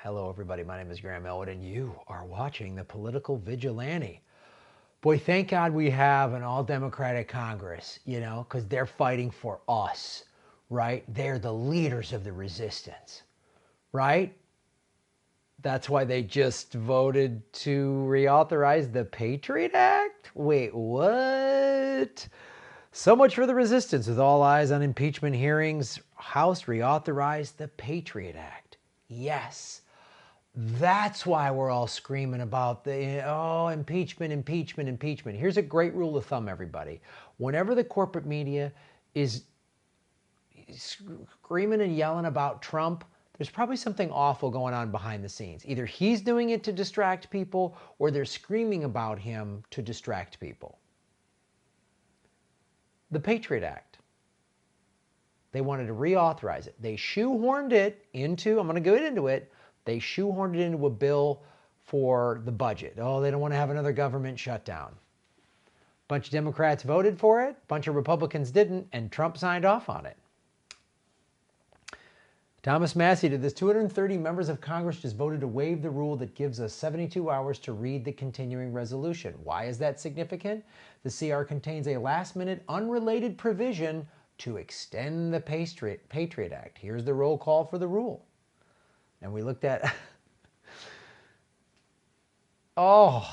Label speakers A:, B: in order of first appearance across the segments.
A: Hello, everybody. My name is Graham Elwood, and you are watching The Political Vigilante. Boy, thank God we have an all-Democratic Congress, because they're fighting for us, right? They're the leaders of the resistance, right? That's why they just voted to reauthorize the Patriot Act? Wait, what? So much for the resistance. With all eyes on impeachment hearings, House reauthorized the Patriot Act. Yes. That's why we're all screaming about impeachment, impeachment, impeachment. Here's a great rule of thumb, everybody. Whenever the corporate media is screaming and yelling about Trump, there's probably something awful going on behind the scenes. Either he's doing it to distract people, or they're screaming about him to distract people. The Patriot Act. They wanted to reauthorize it. They shoehorned it into, I'm going to go into it, they shoehorned it into a bill for the budget. Oh, they don't want to have another government shutdown. A bunch of Democrats voted for it, a bunch of Republicans didn't, and Trump signed off on it. Thomas Massey did this. 230 members of Congress just voted to waive the rule that gives us 72 hours to read the continuing resolution. Why is that significant? The CR contains a last-minute, unrelated provision to extend the Patriot Act. Here's the roll call for the rule. And we looked at, Now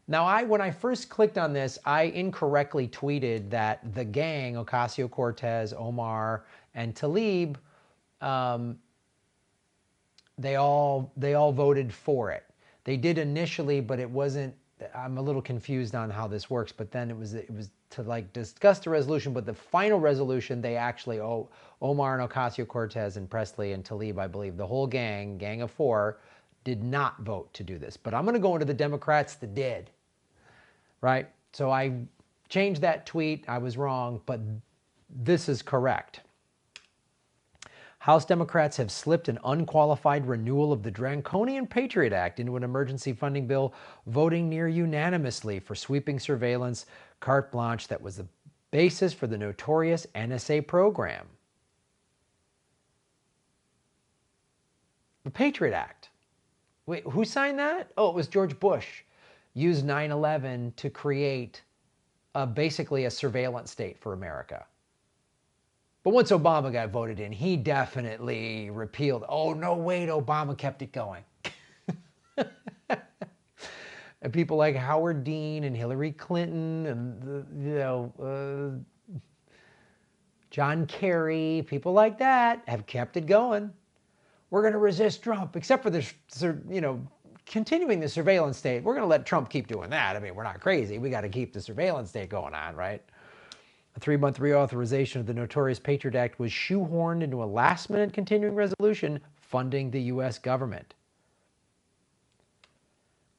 A: when I first clicked on this, I incorrectly tweeted that the gang, Ocasio-Cortez, Omar, and Tlaib, they all voted for it. They did initially, but it wasn't, I'm a little confused on how this works, but then it was to discuss the resolution, but the final resolution, they actually, Omar and Ocasio-Cortez and Presley and Tlaib, I believe, the whole gang of four, did not vote to do this. But I'm going to go into the Democrats that did, right? So I changed that tweet. I was wrong, but this is correct. House Democrats have slipped an unqualified renewal of the draconian Patriot Act into an emergency funding bill, voting near unanimously for sweeping surveillance carte blanche that was the basis for the notorious NSA program. The Patriot Act. Wait, who signed that? Oh, it was George Bush. Used 9/11 to create basically a surveillance state for America. But once Obama got voted in, he definitely repealed. Oh, no, wait, Obama kept it going. And people like Howard Dean and Hillary Clinton and, John Kerry, people like that have kept it going. We're going to resist Trump, except for this, continuing the surveillance state. We're going to let Trump keep doing that. I mean, we're not crazy. We got to keep the surveillance state going on, right? A 3-month reauthorization of the notorious Patriot Act was shoehorned into a last-minute continuing resolution funding the U.S. government.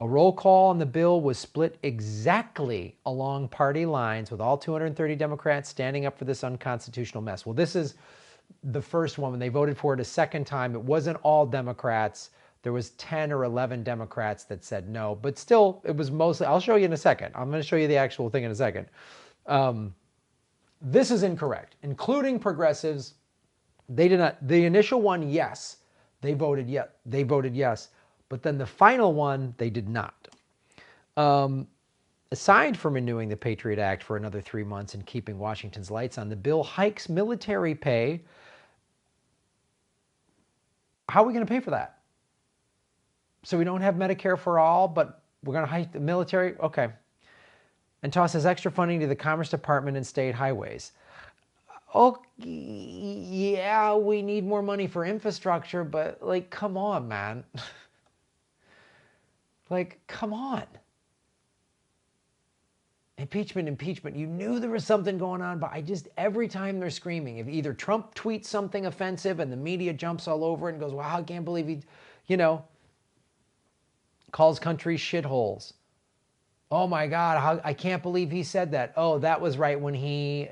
A: A roll call on the bill was split exactly along party lines, with all 230 Democrats standing up for this unconstitutional mess. Well, this is the first one. When they voted for it a second time, it wasn't all Democrats. There was 10 or 11 Democrats that said no, but still, it was mostly, I'll show you in a second. I'm going to show you the actual thing in a second. This is incorrect, including progressives. They did not. The initial one, yes, they voted yes, but then the final one, they did not. Aside from renewing the Patriot Act for another 3 months and keeping Washington's lights on, the bill hikes military pay. How are we going to pay for that? So we don't have Medicare for all, but we're going to hike the military? Okay. And tosses extra funding to the Commerce Department and state highways. Oh, yeah, we need more money for infrastructure, but, come on, man. Come on. Impeachment. You knew there was something going on, but every time they're screaming, if either Trump tweets something offensive and the media jumps all over it and goes, wow, I can't believe he, calls countries shitholes. Oh my God, I can't believe he said that. Oh, that was right when he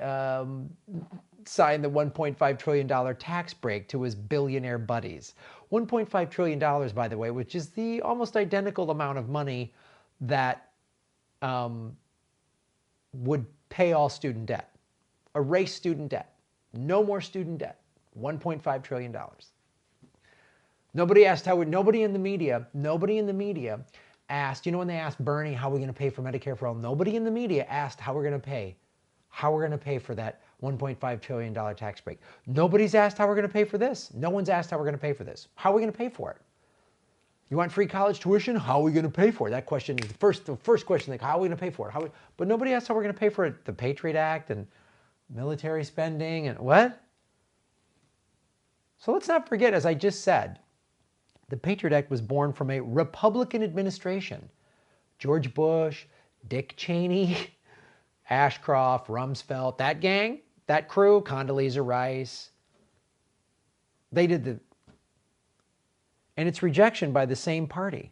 A: signed the $1.5 trillion tax break to his billionaire buddies. $1.5 trillion, by the way, which is the almost identical amount of money that would pay all student debt. Erase student debt. No more student debt. $1.5 trillion. Nobody asked nobody in the media asked, you know, when they asked Bernie, how are we going to pay for Medicare for all? Nobody in the media asked how we're going to pay. How we're going to pay for that $1.5 trillion tax break. Nobody's asked how we're going to pay for this. No one's asked how we're going to pay for this. How are we going to pay for it? You want free college tuition? How are we going to pay for it? That question is the first question. Like, how are we going to pay for it? But nobody asked how we're going to pay for it. The Patriot Act and military spending and what? So let's not forget, as I just said, the Patriot Act was born from a Republican administration. George Bush, Dick Cheney, Ashcroft, Rumsfeld, that gang, that crew, Condoleezza Rice, they did the, and its rejection by the same party.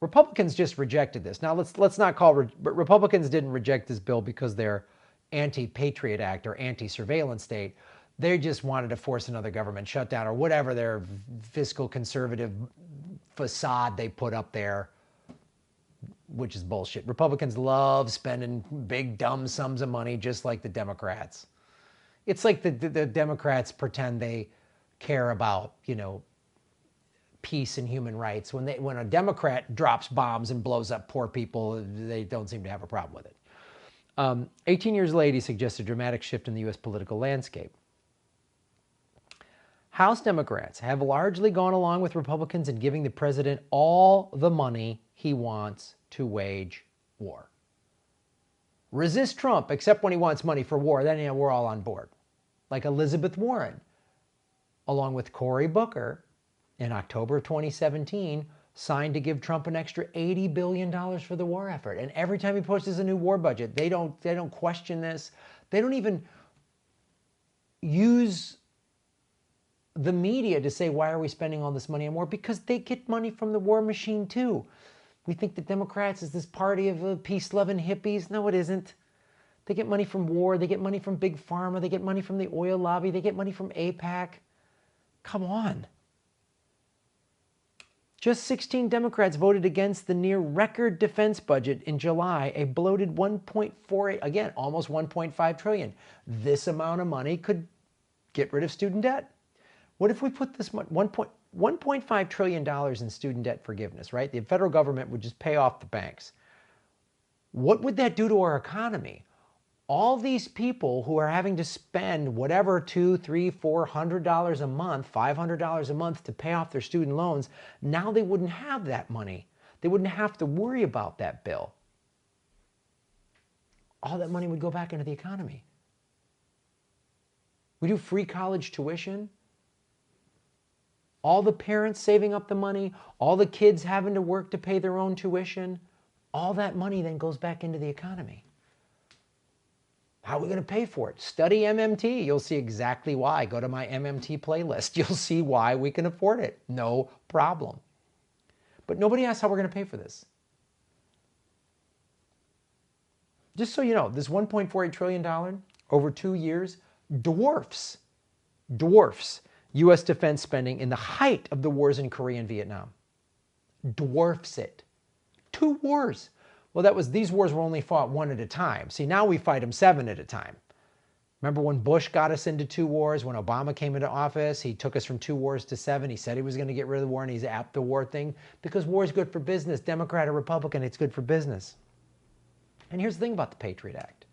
A: Republicans just rejected this. Now let's not call, but Republicans didn't reject this bill because they're anti-Patriot Act or anti-surveillance state. They just wanted to force another government shutdown or whatever their fiscal conservative facade they put up there, which is bullshit. Republicans love spending big, dumb sums of money just like the Democrats. It's like the Democrats pretend they care about, you know, peace and human rights. When a Democrat drops bombs and blows up poor people, they don't seem to have a problem with it. 18 years later, he suggests a dramatic shift in the U.S. political landscape. House Democrats have largely gone along with Republicans in giving the president all the money he wants to wage war. Resist Trump, except when he wants money for war. Then, you know, we're all on board. Like Elizabeth Warren, along with Cory Booker, in October of 2017, signed to give Trump an extra $80 billion for the war effort. And every time he posts a new war budget, they don't question this. They don't even use the media to say, why are we spending all this money on war? Because they get money from the war machine too. We think the Democrats is this party of peace-loving hippies. No, it isn't. They get money from war. They get money from Big Pharma. They get money from the oil lobby. They get money from AIPAC. Come on. Just 16 Democrats voted against the near record defense budget in July, a bloated 1.48, again, almost 1.5 trillion. This amount of money could get rid of student debt. What if we put this $1.5 trillion in student debt forgiveness, right? The federal government would just pay off the banks. What would that do to our economy? All these people who are having to spend whatever $200, $300, $400 a month, $500 a month to pay off their student loans, now they wouldn't have that money. They wouldn't have to worry about that bill. All that money would go back into the economy. We do free college tuition. All the parents saving up the money, all the kids having to work to pay their own tuition, all that money then goes back into the economy. How are we going to pay for it? Study MMT. You'll see exactly why. Go to my MMT playlist. You'll see why we can afford it. No problem. But nobody asks how we're going to pay for this. Just so you know, this $1.48 trillion over 2 years dwarfs U.S. defense spending in the height of the wars in Korea and Vietnam. Dwarfs it. 2 wars. Well, these wars were only fought 1 at a time. See, now we fight them 7 at a time. Remember when Bush got us into 2 wars? When Obama came into office, he took us from 2 wars to 7. He said he was going to get rid of the war, and he's apt the war thing because war is good for business. Democrat or Republican, it's good for business. And here's the thing about the Patriot Act.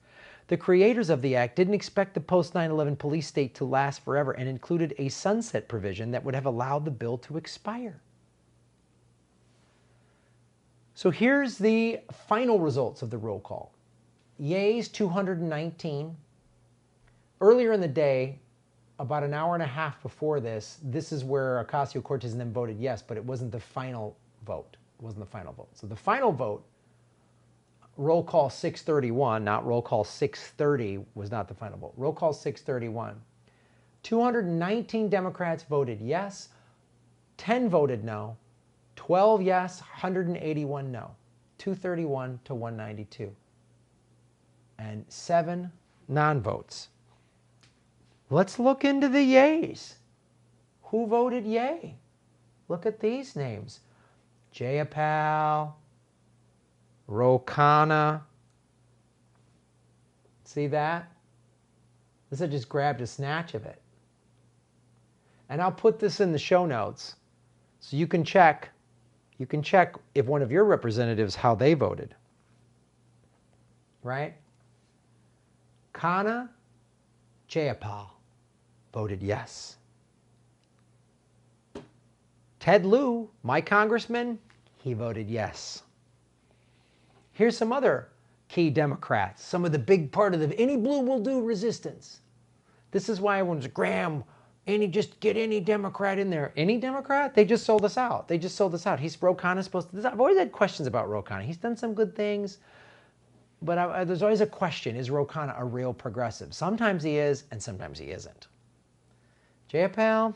A: The creators of the act didn't expect the post-9/11 police state to last forever and included a sunset provision that would have allowed the bill to expire. So here's the final results of the roll call. Yeas, 219. Earlier in the day, about an hour and a half before this is where Ocasio-Cortez and them voted yes, but it wasn't the final vote. It wasn't the final vote. So the final vote, roll call 631, not roll call 630, was not the final vote. Roll call 631. 219 Democrats voted yes, 10 voted no, 12 yes, 181 no, 231 to 192, and 7 non-votes. Let's look into the yays. Who voted yay? Look at these names. Jayapal, Rokfin. See that? This I just grabbed a snatch of it. And I'll put this in the show notes so you can check if one of your representatives, how they voted. Right? Kana Jayapal voted yes. Ted Lieu, my congressman, he voted yes. Here's some other key Democrats, some of the big part of the any blue will do resistance. This is why everyone's Graham, just get any Democrat in there. Any Democrat? They just sold us out. Ro Khanna's supposed to. I've always had questions about Ro Khanna. He's done some good things, but there's always a question: is Ro Khanna a real progressive? Sometimes he is, and sometimes he isn't. Jayapal,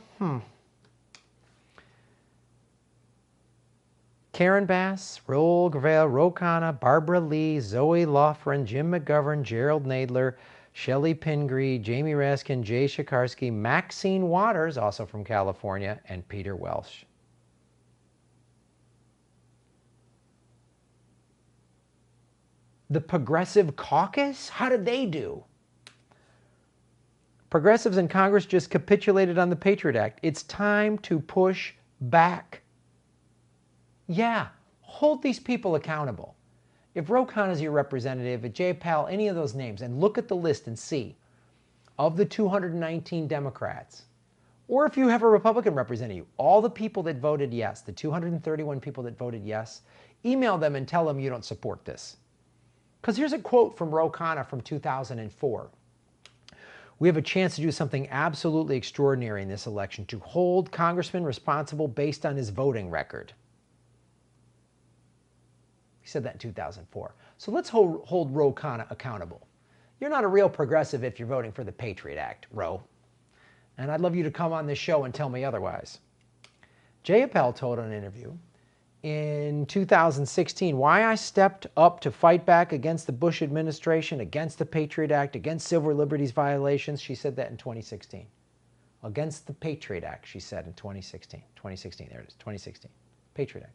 A: Karen Bass, Raul Gravel, Ro Khanna, Barbara Lee, Zoe Loughran, Jim McGovern, Gerald Nadler, Shelley Pingree, Jamie Raskin, Jay Shikarsky, Maxine Waters, also from California, and Peter Welsh. The Progressive Caucus? How did they do? Progressives in Congress just capitulated on the Patriot Act. It's time to push back. Yeah, hold these people accountable. If Ro Khanna is your representative, if Jayapal, any of those names, and look at the list and see, of the 219 Democrats, or if you have a Republican representing you, all the people that voted yes, the 231 people that voted yes, email them and tell them you don't support this. Because here's a quote from Ro Khanna from 2004. We have a chance to do something absolutely extraordinary in this election, to hold congressmen responsible based on his voting record. He said that in 2004. So let's hold Ro Khanna accountable. You're not a real progressive if you're voting for the Patriot Act, Ro. And I'd love you to come on this show and tell me otherwise. Jayapal told in an interview in 2016 why I stepped up to fight back against the Bush administration, against the Patriot Act, against civil liberties violations. She said that in 2016. Against the Patriot Act, she said in 2016. 2016, there it is, 2016. Patriot Act.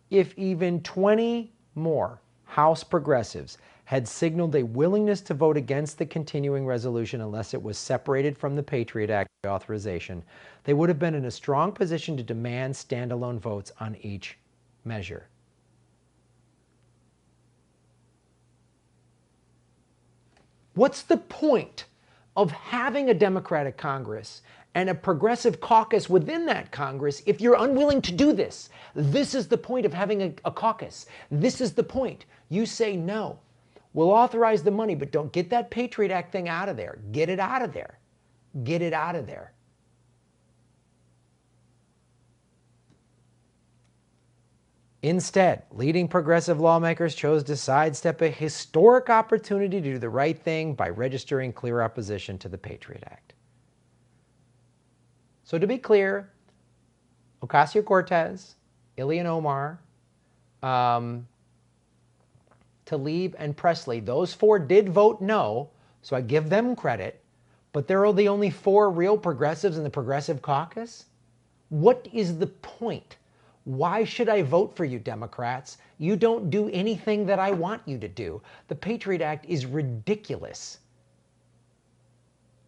A: If even 20 more House progressives had signaled a willingness to vote against the continuing resolution unless it was separated from the Patriot Act authorization, they would have been in a strong position to demand standalone votes on each measure. What's the point of having a Democratic Congress and a progressive caucus within that Congress if you're unwilling to do this? This is the point of having a caucus. This is the point. You say no. We'll authorize the money, but don't get that Patriot Act thing out of there. Get it out of there. Get it out of there. Instead, leading progressive lawmakers chose to sidestep a historic opportunity to do the right thing by registering clear opposition to the Patriot Act. So to be clear, Ocasio-Cortez, Ilhan Omar, Tlaib, and Presley, those four did vote no, so I give them credit, but they're the only four real progressives in the Progressive Caucus? What is the point? Why should I vote for you, Democrats? You don't do anything that I want you to do. The Patriot Act is ridiculous.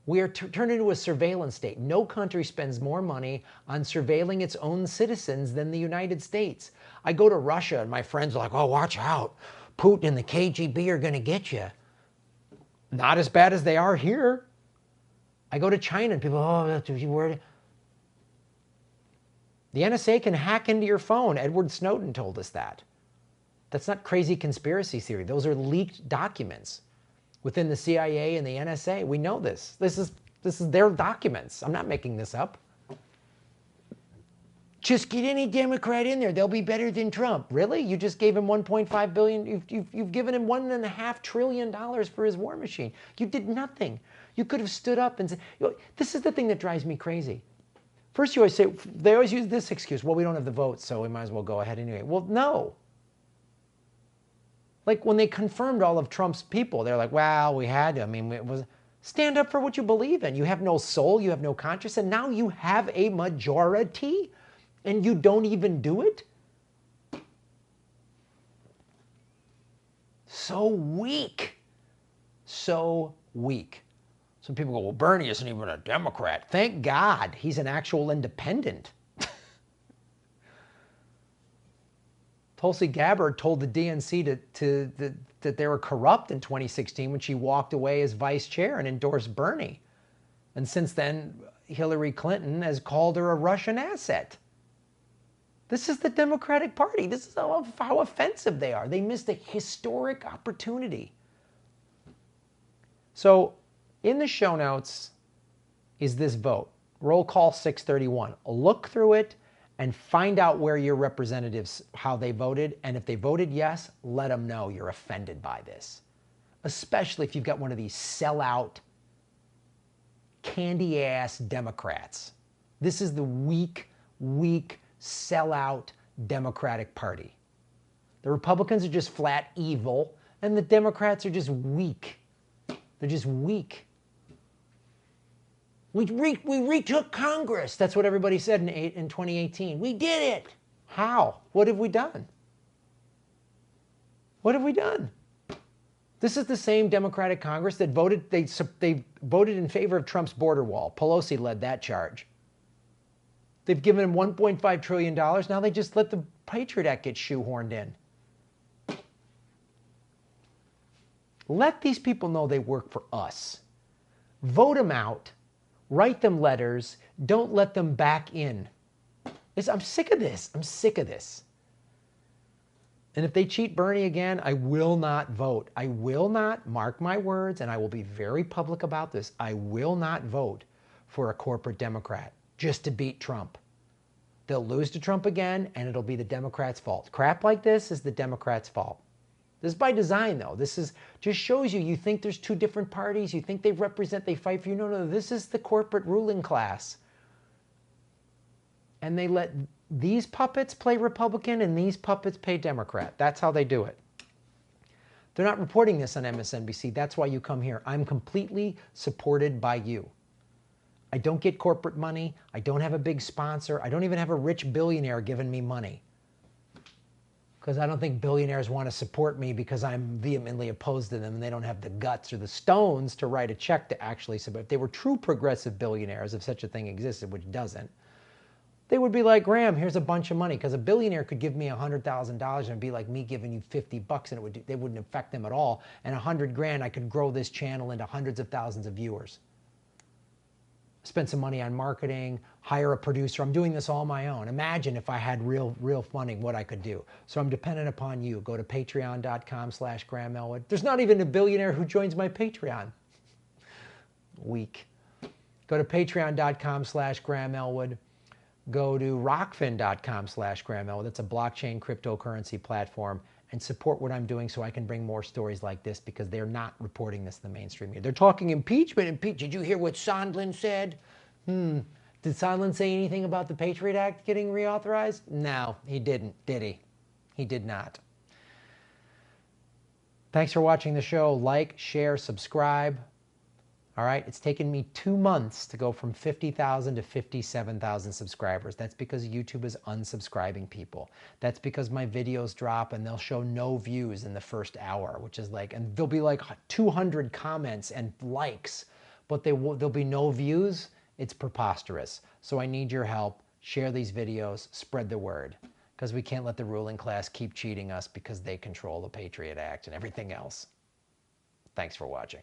A: We are turned into a surveillance state. No country spends more money on surveilling its own citizens than the United States. I go to Russia and my friends are like, oh, watch out. Putin and the KGB are going to get you. Not as bad as they are here. I go to China and people, oh, that's what you worried. The NSA can hack into your phone. Edward Snowden told us that. That's not crazy conspiracy theory. Those are leaked documents within the CIA and the NSA. We know this. This is their documents. I'm not making this up. Just get any Democrat in there. They'll be better than Trump. Really? You just gave him $1.5 billion. You've given him $1.5 trillion for his war machine. You did nothing. You could have stood up and said, this is the thing that drives me crazy. First, you always say, they always use this excuse, well, we don't have the votes, so we might as well go ahead anyway. Well, no. Like when they confirmed all of Trump's people, they're like, well, we had to. I mean, it was stand up for what you believe in. You have no soul, you have no conscience, and now you have a majority, and you don't even do it? So weak. So weak. Some people go, well, Bernie isn't even a Democrat. Thank God he's an actual independent. Tulsi Gabbard told the DNC that they were corrupt in 2016 when she walked away as vice chair and endorsed Bernie. And since then, Hillary Clinton has called her a Russian asset. This is the Democratic Party. This is how offensive they are. They missed a historic opportunity. So in the show notes is this vote. Roll call 631. Look through it and find out where your representatives, how they voted. And if they voted yes, let them know you're offended by this. Especially if you've got one of these sellout, candy-ass Democrats. This is the weak, sellout Democratic Party. The Republicans are just flat evil, and the Democrats are just weak. They're just weak. We retook Congress. That's what everybody said in 2018. We did it. How? What have we done? What have we done? This is the same Democratic Congress that voted, they voted in favor of Trump's border wall. Pelosi led that charge. They've given him $1.5 trillion. Now they just let the Patriot Act get shoehorned in. Let these people know they work for us. Vote them out. Write them letters. Don't let them back in. I'm sick of this. I'm sick of this. And if they cheat Bernie again, I will not vote. I will not, mark my words, and I will be very public about this. I will not vote for a corporate Democrat just to beat Trump. They'll lose to Trump again, and it'll be the Democrats' fault. Crap like this is the Democrats' fault. This is by design, though. This is just shows you think there's two different parties. You think they fight for you. No, this is the corporate ruling class. And they let these puppets play Republican and these puppets play Democrat. That's how they do it. They're not reporting this on MSNBC. That's why you come here. I'm completely supported by you. I don't get corporate money. I don't have a big sponsor. I don't even have a rich billionaire giving me money. Because I don't think billionaires want to support me because I'm vehemently opposed to them and they don't have the guts or the stones to write a check to actually support. If they were true progressive billionaires, if such a thing existed, which doesn't, they would be like, Graham, here's a bunch of money. Because a billionaire could give me $100,000 and it'd be like me giving you $50 and they wouldn't affect them at all. And $100,000, I could grow this channel into hundreds of thousands of viewers. Spend some money on marketing, hire a producer. I'm doing this all on my own. Imagine if I had real funding, what I could do. So I'm dependent upon you. Go to patreon.com/Graham Elwood. There's not even a billionaire who joins my Patreon. Weak. Go to patreon.com/Graham Elwood. Go to Rokfin.com/Graham Elwood. That's a blockchain cryptocurrency platform. And support what I'm doing so I can bring more stories like this because they're not reporting this in the mainstream media. They're talking impeachment. Did you hear what Sondland said? Did Sondland say anything about the Patriot Act getting reauthorized? No, he didn't, did he? He did not. Thanks for watching the show. Like, share, subscribe. All right, it's taken me 2 months to go from 50,000 to 57,000 subscribers. That's because YouTube is unsubscribing people. That's because my videos drop and they'll show no views in the first hour, which is like, and there'll be like 200 comments and likes, but there'll be no views. It's preposterous. So I need your help. Share these videos, spread the word, because we can't let the ruling class keep cheating us because they control the Patriot Act and everything else. Thanks for watching.